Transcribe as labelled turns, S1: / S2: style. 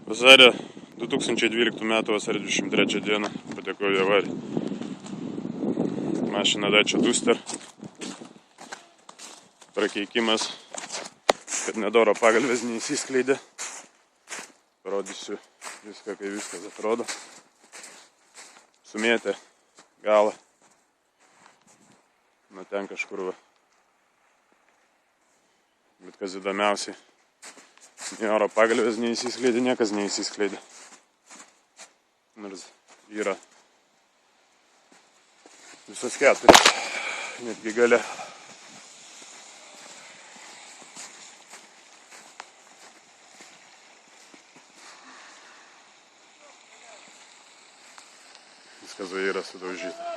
S1: Vasario 2012 m. vasario 23 dieną patekau į avariją. Mašina Dacia Duster. Prakeikimas, kad nedoro pagalvės neįsiskleidė. Parodysiu viską, kai viskas atrodo. Sumėtė galą. Nu ten kažkur va. Bet kas įdomiausiai, nei oro pagalvės neįsiskleidė, niekas neįsiskleidė. Nors yra visos 4, netgi gale. Viskas yra sudaužyta.